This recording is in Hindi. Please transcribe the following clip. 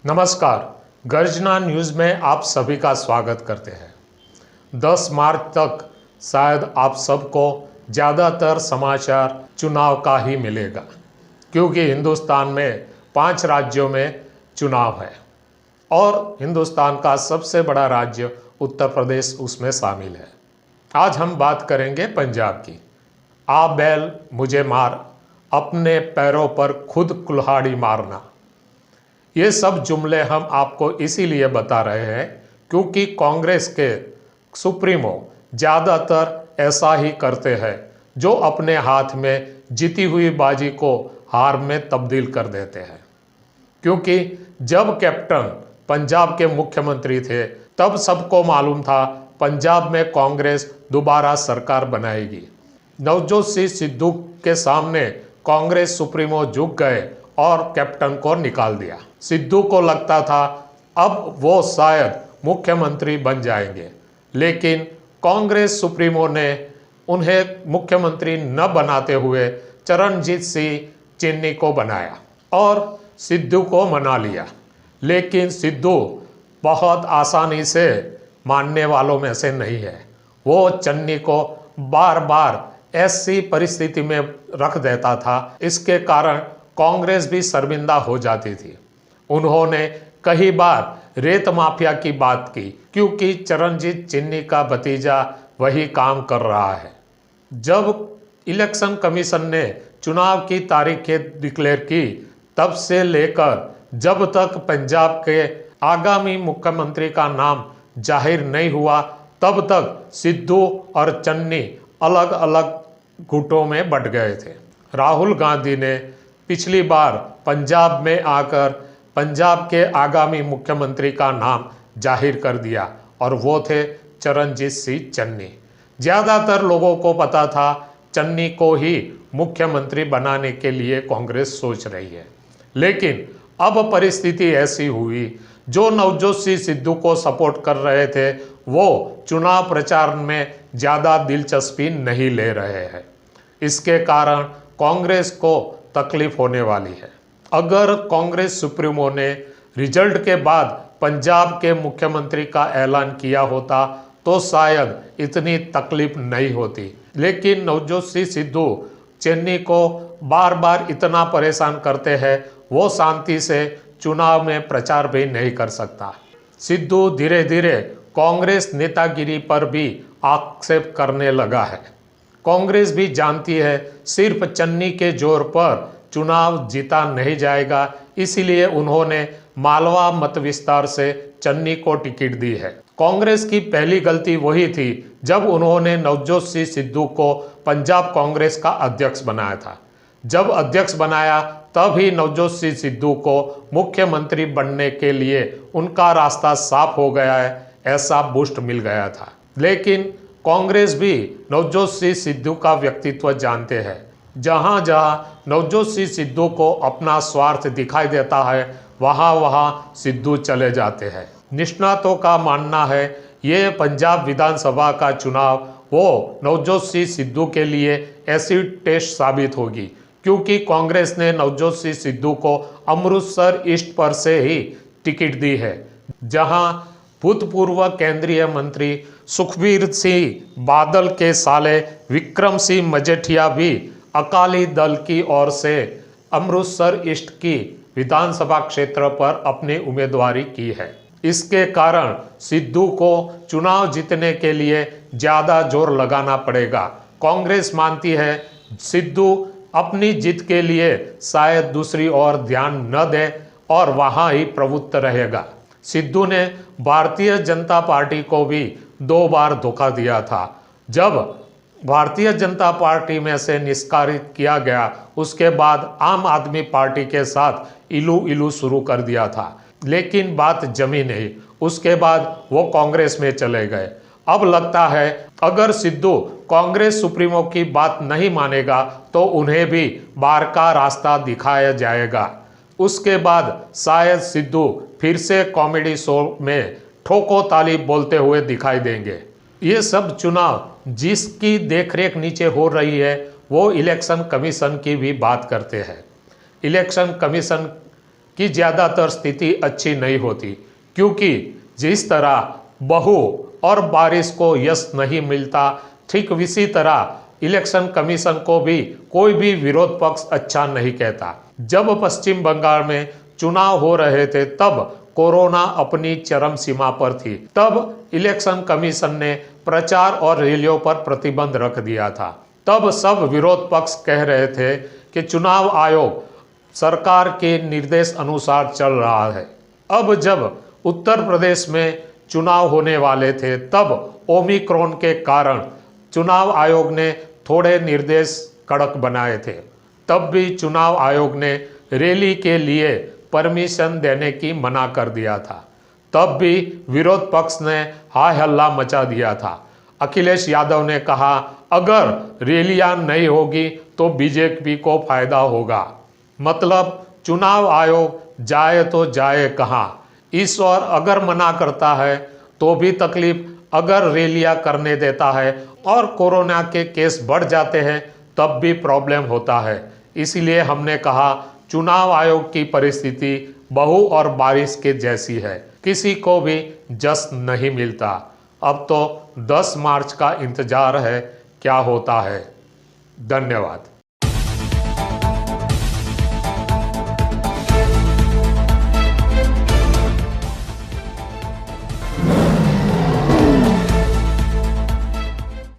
नमस्कार। गर्जना न्यूज़ में आप सभी का स्वागत करते हैं। 10 मार्च तक शायद आप सबको ज़्यादातर समाचार चुनाव का ही मिलेगा, क्योंकि हिंदुस्तान में 5 राज्यों में चुनाव है और हिंदुस्तान का सबसे बड़ा राज्य उत्तर प्रदेश उसमें शामिल है। आज हम बात करेंगे पंजाब की। आ बैल मुझे मार, अपने पैरों पर खुद कुल्हाड़ी मारना। ये सब जुमले हम आपको इसीलिए बता रहे हैं क्योंकि कांग्रेस के सुप्रीमो ज़्यादातर ऐसा ही करते हैं, जो अपने हाथ में जीती हुई बाजी को हार में तब्दील कर देते हैं। क्योंकि जब कैप्टन पंजाब के मुख्यमंत्री थे तब सबको मालूम था पंजाब में कांग्रेस दोबारा सरकार बनाएगी। नवजोत सिंह सिद्धू के सामने कांग्रेस सुप्रीमो झुक गए और कैप्टन को निकाल दिया। सिद्धू को लगता था अब वो शायद मुख्यमंत्री बन जाएंगे, लेकिन कांग्रेस सुप्रीमो ने उन्हें मुख्यमंत्री न बनाते हुए चरणजीत सिंह चन्नी को बनाया और सिद्धू को मना लिया। लेकिन सिद्धू बहुत आसानी से मानने वालों में से नहीं है। वो चन्नी को बार बार ऐसी परिस्थिति में रख देता था, इसके कारण कांग्रेस भी शर्मिंदा हो जाती थी। उन्होंने कई बार रेत माफिया की बात की, क्योंकि चरणजीत चन्नी का भतीजा वही काम कर रहा है। जब इलेक्शन कमीशन ने चुनाव की तारीखें डिक्लेयर की, तब से लेकर जब तक पंजाब के आगामी मुख्यमंत्री का नाम जाहिर नहीं हुआ, तब तक सिद्धू और चन्नी अलग अलग गुटों में बंट गए थे। राहुल गांधी ने पिछली बार पंजाब में आकर पंजाब के आगामी मुख्यमंत्री का नाम जाहिर कर दिया और वो थे चरणजीत सिंह चन्नी। ज़्यादातर लोगों को पता था चन्नी को ही मुख्यमंत्री बनाने के लिए कांग्रेस सोच रही है, लेकिन अब परिस्थिति ऐसी हुई, जो नवजोत सिंह सिद्धू को सपोर्ट कर रहे थे वो चुनाव प्रचार में ज़्यादा दिलचस्पी नहीं ले रहे हैं। इसके कारण कांग्रेस को तकलीफ होने वाली है। अगर कांग्रेस सुप्रीमो ने रिजल्ट के बाद पंजाब के मुख्यमंत्री का ऐलान किया होता तो शायद इतनी तकलीफ नहीं होती, लेकिन नवजोत सिंह सिद्धू चन्नी को बार बार इतना परेशान करते हैं, वो शांति से चुनाव में प्रचार भी नहीं कर सकता। सिद्धू धीरे धीरे कांग्रेस नेतागिरी पर भी आक्षेप करने लगा है। कांग्रेस भी जानती है सिर्फ चन्नी के जोर पर चुनाव जीता नहीं जाएगा, इसीलिए उन्होंने मालवा मत विस्तार से चन्नी को टिकट दी है। कांग्रेस की पहली गलती वही थी जब उन्होंने नवजोत सिंह सिद्धू को पंजाब कांग्रेस का अध्यक्ष बनाया था। जब अध्यक्ष बनाया तब ही नवजोत सिंह सिद्धू को मुख्यमंत्री बनने के लिए उनका रास्ता साफ हो गया है, ऐसा बूस्ट मिल गया था। लेकिन कांग्रेस भी नवजोत सिंह सिद्धू का व्यक्तित्व जानते हैं। जहां जहां नवजोत सिंह सिद्धू को अपना स्वार्थ दिखाई देता है, वहां वहां सिद्धू चले जाते हैं। निष्णातों का मानना है ये पंजाब विधानसभा का चुनाव वो नवजोत सिंह सिद्धू के लिए एसिड टेस्ट साबित होगी, क्योंकि कांग्रेस ने नवजोत सिंह सिद्धू को अमृतसर ईस्ट पर से ही टिकट दी है, जहां भूतपूर्व केंद्रीय मंत्री सुखबीर सिंह बादल के साले विक्रम सिंह मजीठिया भी अकाली दल की ओर से अमृतसर ईस्ट की विधानसभा क्षेत्र पर अपनी उम्मीदवारी की है। इसके कारण सिद्धू को चुनाव जीतने के लिए ज़्यादा जोर लगाना पड़ेगा। कांग्रेस मानती है सिद्धू अपनी जीत के लिए शायद दूसरी ओर ध्यान न दे और वहां ही प्रभुत्व रहेगा। सिद्धू ने भारतीय जनता पार्टी को भी 2 बार धोखा दिया था। जब भारतीय जनता पार्टी में से निष्कासित किया गया, उसके बाद आम आदमी पार्टी के साथ इलू इलू शुरू कर दिया था, लेकिन बात जमी नहीं। उसके बाद वो कांग्रेस में चले गए। अब लगता है अगर सिद्धू कांग्रेस सुप्रीमो की बात नहीं मानेगा तो उन्हें भी बाहर का रास्ता दिखाया जाएगा। उसके बाद शायद सिद्धू फिर से कॉमेडी शो में ठोको ताली बोलते हुए दिखाई देंगे। ये सब चुनाव जिसकी देखरेख नीचे हो रही है वो इलेक्शन कमीशन की भी बात करते हैं। इलेक्शन कमीशन कि ज़्यादातर स्थिति अच्छी नहीं होती, क्योंकि जिस तरह बहू और बारिश को यश नहीं मिलता, ठीक इसी तरह इलेक्शन कमीशन को भी कोई भी विरोध पक्ष अच्छा नहीं कहता। जब पश्चिम बंगाल में चुनाव हो रहे थे तब कोरोना अपनी चरम सीमा पर थी। तब इलेक्शन कमीशन ने प्रचार और रैलियों पर प्रतिबंध रख दिया था। तब सब विरोध पक्ष कह रहे थे कि चुनाव आयोग सरकार के निर्देश अनुसार चल रहा है। अब जब उत्तर प्रदेश में चुनाव होने वाले थे तब ओमिक्रॉन के कारण चुनाव आयोग ने थोड़े निर्देश कड़क बनाए थे। तब भी चुनाव आयोग ने रैली के लिए परमिशन देने की मना कर दिया था। तब भी विरोध पक्ष ने हाय हल्ला मचा दिया था। अखिलेश यादव ने कहा, अगर रैलियां नहीं होगी तो बीजेपी को फायदा होगा। मतलब चुनाव आयोग जाए तो जाए कहाँ। ईश्वर अगर मना करता है तो भी तकलीफ, अगर रैलियां करने देता है और कोरोना के केस बढ़ जाते हैं तब भी प्रॉब्लम होता है। इसीलिए हमने कहा चुनाव आयोग की परिस्थिति बहू और बारिश के जैसी है, किसी को भी जश्न नहीं मिलता। अब तो 10 मार्च का इंतजार है, क्या होता है। धन्यवाद।